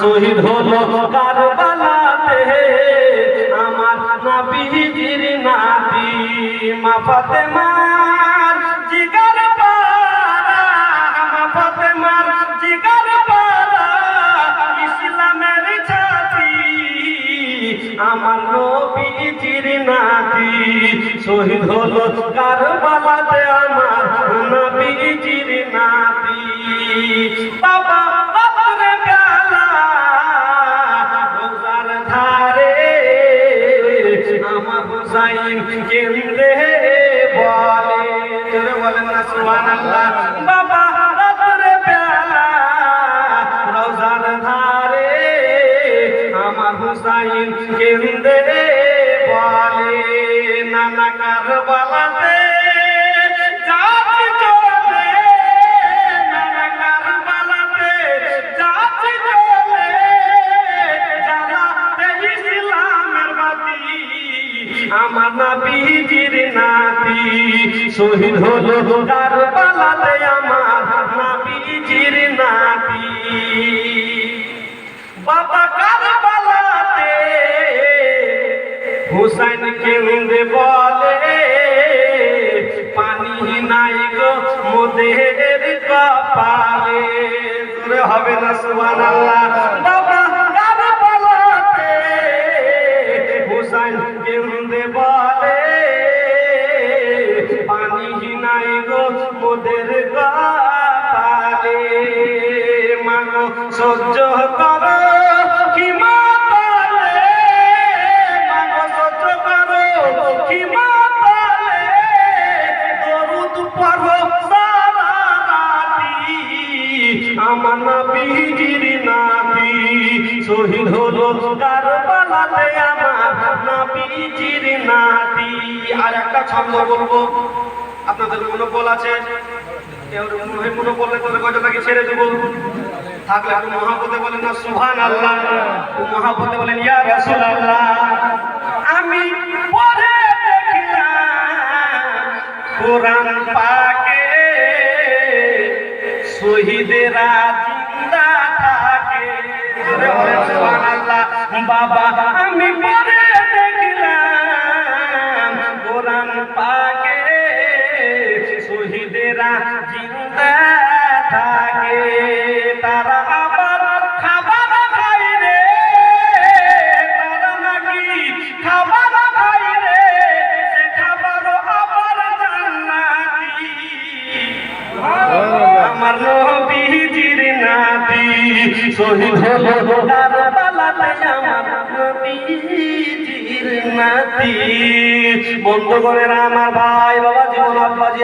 শহীদ হলো কারবালাতে আমার নবীজির নাতি মা ফাতেমার জিগার পারা, মা ফাতেমার জিগার পারা ইসলামের ছাতি আমার নবীজির নাতি শহীদ হলো কারবালাতে আমার নবীজির নাতি। বাবা হুসাইন কেন্দ্রে বলে, জোরে বলেন না সুবহানাল্লাহ। বাবা রাতের বেলা রওজার ধারে আমার হুসাইন কেন্দ্রে বলে, নানা কারবালাতে যাচ্ছি চলে, নানা কারবালাতে যাচ্ছি চলে, জ্বালাতে ইসলামের বাতি আমার নবীজির নাতি শহীদ হলো কারবালাতে আমার নবীজির নাতি। বাবা কারবালাতে হুসাইন কেন্দ্রে বলে, পানি নাই গো মোদের কপালে, জোরে হবে না সুবহানাল্লাহ। বাবা কারবালাতে হুসাইন কেন্দ্রে বলে, পানি নাই গো মোদের কপালে, মাগো সহ্য করো কি মাতালে, মাগো সহ্য করো কি মাতালে, দরুদ পড়ো সারা রাতি আমার নবীজির নাতি শহীদ হলো কারবালাতে আমার নবীজির নাতি। আর একটা ছন্দ বলবো, আপনাদের মনোবল আছে, কেউ মনোবলে তোর গজটাকে ছেড়ে দেবো, থাকলে একটু মহাপতে বলেন না সুবহানাল্লাহ, মহাপতে বলেন ইয়া রাসূলুল্লাহ। আমি পড়ে দেখলাম কোরআন পাকে শহীদেরা জিন্দা থাকে, জোরে বলেন সুবহানাল্লাহ। বাবা আমি পড়ে দেখলাম কোরআন পাকে শহীদেরা জিন্দা থাকে, তারা আবার খাবার খাই রে, তারা নাকি খাবার খাই রে, সে খাবারও আবার জান্নাতি আমার নবীজির নাতি শহীদ হলো কারবালাতে আমার নবীজির নাতি। বন্ধু করে আমার ভাই বাবা জীবন আব্বাজি